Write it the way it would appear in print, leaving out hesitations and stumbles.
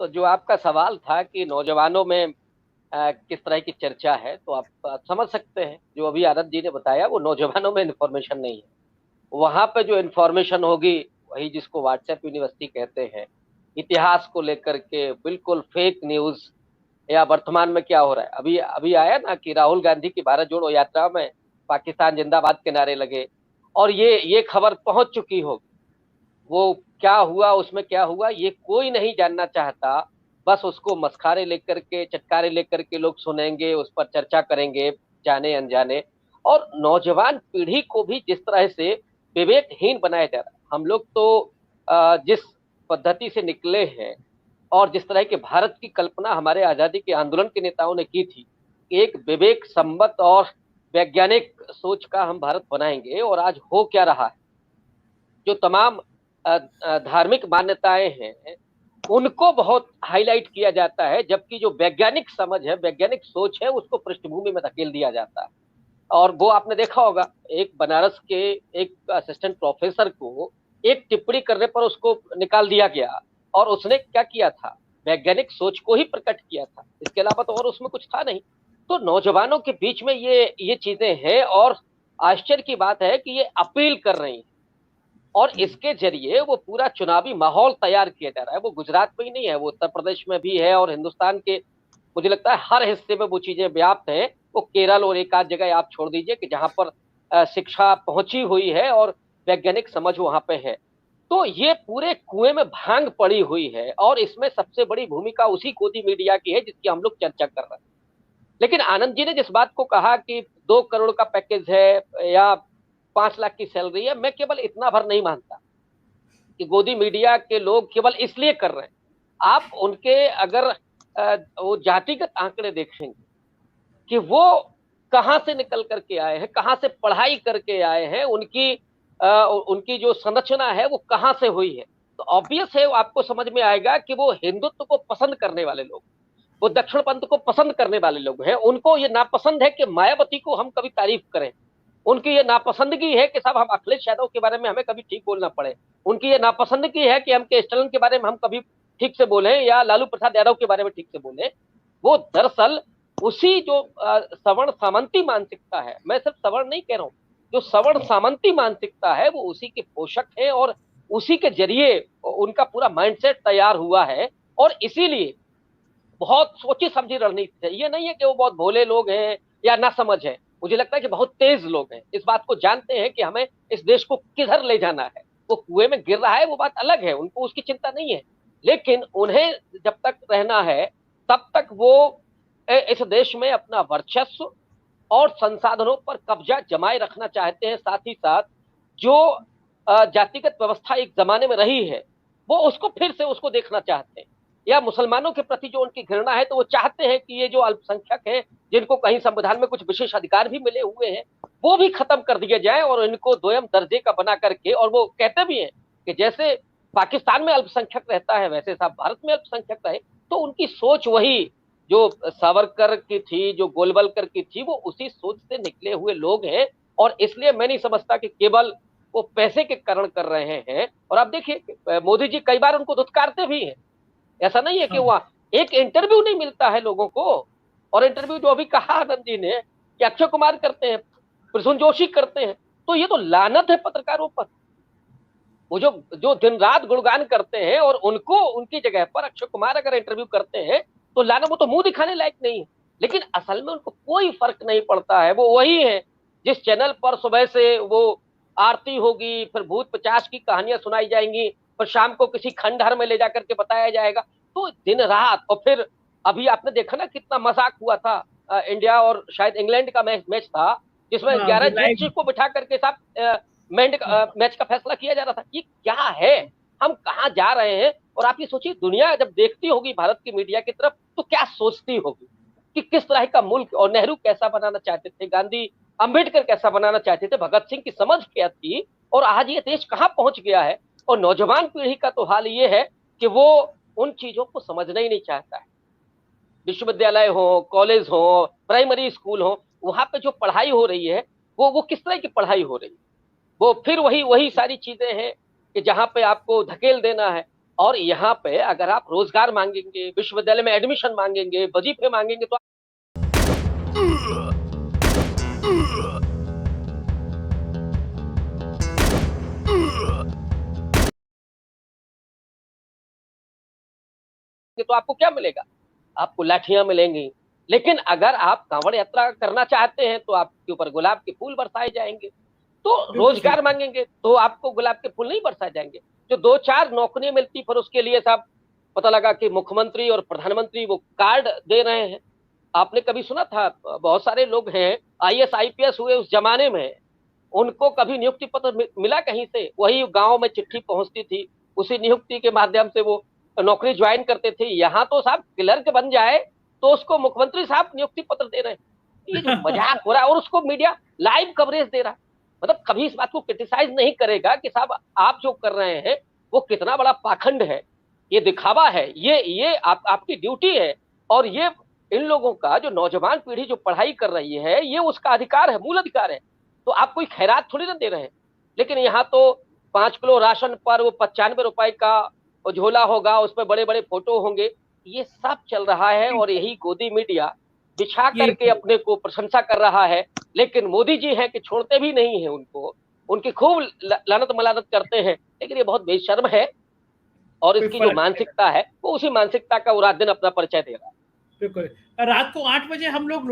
तो जो आपका सवाल था कि नौजवानों में किस तरह की चर्चा है, तो आप समझ सकते हैं जो अभी आनंद जी ने बताया, वो नौजवानों में इन्फॉर्मेशन नहीं है। वहां पे जो इन्फॉर्मेशन होगी वही जिसको व्हाट्सएप यूनिवर्सिटी कहते हैं, इतिहास को लेकर के बिल्कुल फेक न्यूज, या वर्तमान में क्या हो रहा है। अभी अभी आया ना कि राहुल गांधी की भारत जोड़ो यात्रा में पाकिस्तान जिंदाबाद के नारे लगे, और ये खबर पहुंच चुकी होगी। वो क्या हुआ, उसमें क्या हुआ, ये कोई नहीं जानना चाहता। बस उसको मस्खारे लेकर के, चटकारे लेकर के लोग सुनेंगे, उस पर चर्चा करेंगे, जाने अनजाने। और नौजवान पीढ़ी को भी जिस तरह से विवेकहीन बनाया जा रहा है। हम लोग तो जिस पद्धति से निकले हैं, और जिस तरह के भारत की कल्पना हमारे आजादी के आंदोलन के नेताओं ने की थी, एक विवेक संबद्ध और वैज्ञानिक सोच का हम भारत बनाएंगे, और आज हो क्या रहा है। जो तमाम धार्मिक मान्यताएं हैं, उनको बहुत हाईलाइट किया जाता है, जबकि जो वैज्ञानिक समझ है, वैज्ञानिक सोच है, उसको पृष्ठभूमि में धकेल दिया जाता है। और वो आपने देखा होगा, एक बनारस के एक असिस्टेंट प्रोफेसर को एक टिप्पणी करने पर उसको निकाल दिया गया, और उसने क्या किया था, वैज्ञानिक सोच को ही प्रकट किया था, इसके अलावा तो और उसमें कुछ था नहीं। तो नौजवानों के बीच में ये चीजें हैं, और आश्चर्य की बात है कि ये अपील कर रही हैं, और इसके जरिए वो पूरा चुनावी माहौल तैयार किया जा रहा है। वो गुजरात में ही नहीं है, वो उत्तर प्रदेश में भी है, और हिंदुस्तान के मुझे लगता है हर हिस्से में वो चीजें व्याप्त हैं। वो केरल और एक आध जगह आप छोड़ दीजिए कि जहां पर शिक्षा पहुंची हुई है और वैज्ञानिक समझ वहां पे है। तो ये पूरे कुएं में भांग पड़ी हुई है, और इसमें सबसे बड़ी भूमिका उसी गोदी मीडिया की है जिसकी हम लोग चर्चा कर रहे हैं। लेकिन आनंद जी ने जिस बात को कहा कि 2 करोड़ का पैकेज है या 5 लाख की सैलरी है, मैं केवल इतना भर नहीं मानता कि गोदी मीडिया के लोग केवल इसलिए कर रहे हैं। आप उनके अगर वो जातिगत आंकड़े देखेंगे कि वो कहां से निकल करके आए हैं, कहां से पढ़ाई करके आए हैं, उनकी जो संरचना है वो कहां से हुई है, तो ऑब्वियस है, वो आपको समझ में आएगा कि वो हिंदुत्व को पसंद करने वाले लोग, वो दक्षिण पंथ को पसंद करने वाले लोग हैं। उनको ये नापसंद है कि मायावती को हम कभी तारीफ करें, उनकी ये नापसंदगी है कि साहब हम अखिलेश यादव के बारे में हमें कभी ठीक बोलना पड़े, उनकी ये नापसंदगी है कि हम के स्टालिन के बारे में हम कभी ठीक से बोले, या लालू प्रसाद यादव के बारे में ठीक से बोले। वो दरअसल उसी जो सवर्ण सामंती मानसिकता है, मैं सिर्फ सवर्ण नहीं कह रहा हूँ, जो सवर्ण सामंती मानसिकता है वो उसी के पोषक है, और उसी के जरिए उनका पूरा माइंडसेट तैयार हुआ है। और इसीलिए बहुत सोची समझी रणनीति है। ये नहीं है कि वो बहुत भोले लोग हैं या ना समझ है, मुझे लगता है कि बहुत तेज लोग हैं, इस बात को जानते हैं कि हमें इस देश को किधर ले जाना है। वो कुएं में गिर रहा है वो बात अलग है, उनको उसकी चिंता नहीं है, लेकिन उन्हें जब तक रहना है तब तक वो इस देश में अपना वर्चस्व और संसाधनों पर कब्जा जमाए रखना चाहते हैं। साथ ही साथ जो जातिगत व्यवस्था एक जमाने में रही है, वो उसको फिर से उसको देखना चाहते हैं। या मुसलमानों के प्रति जो उनकी घृणा है, तो वो चाहते हैं कि ये जो अल्पसंख्यक हैं, जिनको कहीं संविधान में कुछ विशेष अधिकार भी मिले हुए हैं, वो भी खत्म कर दिए जाए, और इनको दोयम दर्जे का बना करके। और वो कहते भी हैं कि जैसे पाकिस्तान में अल्पसंख्यक रहता है, वैसे साहब भारत में अल्पसंख्यक रहे। तो उनकी सोच वही जो सावरकर की थी, जो गोलवलकर की थी, वो उसी सोच से निकले हुए लोग हैं। और इसलिए मैं नहीं समझता कि केवल वो पैसे के कारण कर रहे हैं। और आप देखिए मोदी जी कई बार उनको धुतकारते भी हैं, ऐसा नहीं है कि वहां एक इंटरव्यू नहीं मिलता है लोगों को। और इंटरव्यू जो अभी कहा आनंद जी ने कि अक्षय कुमार करते हैं, प्रसून जोशी करते हैं, तो ये तो लानत है पत्रकारों पर। वो जो जो दिन रात गुणगान करते हैं, और उनको उनकी जगह पर अक्षय कुमार अगर इंटरव्यू करते हैं तो लाना, वो तो मुंह दिखाने लायक नहीं है। लेकिन असल में उनको कोई फर्क नहीं पड़ता है। वो वही है जिस चैनल पर सुबह से वो आरती होगी, फिर भूत पिशाच की कहानियां सुनाई जाएंगी, फिर शाम को किसी खंडहर में ले जाकर के बताया जाएगा। तो दिन रात, और फिर अभी आपने देखा ना कितना मजाक हुआ था, इंडिया और शायद इंग्लैंड का मैच था, जिसमें हाँ, 11 वो ज्योतिषी लाइव। को बिठा करके साहब मैच का फैसला किया जा रहा था। ये क्या है, हम कहाँ जा रहे हैं। और आप ये सोचिए, दुनिया जब देखती होगी भारत की मीडिया की तरफ, तो क्या सोचती होगी कि किस तरह का मुल्क, और नेहरू कैसा बनाना चाहते थे, गांधी अंबेडकर कैसा बनाना चाहते थे, भगत सिंह की समझ क्या थी, और आज ये देश कहाँ पहुंच गया है। और नौजवान पीढ़ी का तो हाल ये है कि वो उन चीजों को समझना ही नहीं चाहता है। विश्वविद्यालय हो, कॉलेज हो, प्राइमरी स्कूल हो, वहां पे जो पढ़ाई हो रही है, वो किस तरह की पढ़ाई हो रही है। वो फिर वही वही सारी चीजें हैं कि जहां पे आपको धकेल देना है। और यहाँ पे अगर आप रोजगार मांगेंगे, विश्वविद्यालय में एडमिशन मांगेंगे, वजीफे मांगेंगे तो आपको क्या मिलेगा? आपको लाठियां मिलेंगी। लेकिन अगर आप कांवड़ यात्रा करना चाहते हैं तो आपके ऊपर गुलाब के फूल बरसाए जाएंगे। तो बिल्कुल सही। रोजगार मांगेंगे तो आपको गुलाब के फूल नहीं बरसाए जाएंगे। जो 2-4 नौकरियां मिलती फिर उसके लिए साहब पता लगा कि मुख्यमंत्री और प्रधानमंत्री वो कार्ड दे रहे हैं। आपने कभी सुना था? बहुत सारे लोग हैं आईएएस आईपीएस हुए उस जमाने में, उनको कभी नियुक्ति पत्र मिला कहीं से? वही गांव में चिट्ठी पहुंचती थी, उसी नियुक्ति के माध्यम से वो नौकरी ज्वाइन करते थे। यहाँ तो साहब क्लर्क बन जाए तो उसको मुख्यमंत्री साहब नियुक्ति पत्र दे रहे हैं। ये जो मजाक हो रहा है और उसको मीडिया लाइव कवरेज दे रहा है। मतलब कभी इस बात को क्रिटिसाइज नहीं करेगा कि साहब आप जो कर रहे हैं वो कितना बड़ा पाखंड है, ये दिखावा है, ये आपकी ड्यूटी है। और ये इन लोगों का जो नौजवान पीढ़ी जो पढ़ाई कर रही है ये उसका अधिकार है, मूल अधिकार है। तो आप कोई खैरात थोड़ी ना दे रहे हैं। लेकिन यहाँ तो 5 किलो राशन पर वो 95 रुपए का झोला होगा, उसमें बड़े बड़े फोटो होंगे, ये सब चल रहा है। और यही गोदी मीडिया बिछा यही करके अपने को प्रशंसा कर रहा है। लेकिन मोदी जी हैं कि छोड़ते भी नहीं है उनको, उनकी खूब लानत मलानत करते हैं। लेकिन ये बहुत बेशर्म है और कोई इसकी जो फर्क नहीं पड़ेगा। मानसिकता है वो उसी मानसिकता का वो रात दिन अपना परिचय दे रहा है। बिल्कुल। रात को 8 बजे हम लोग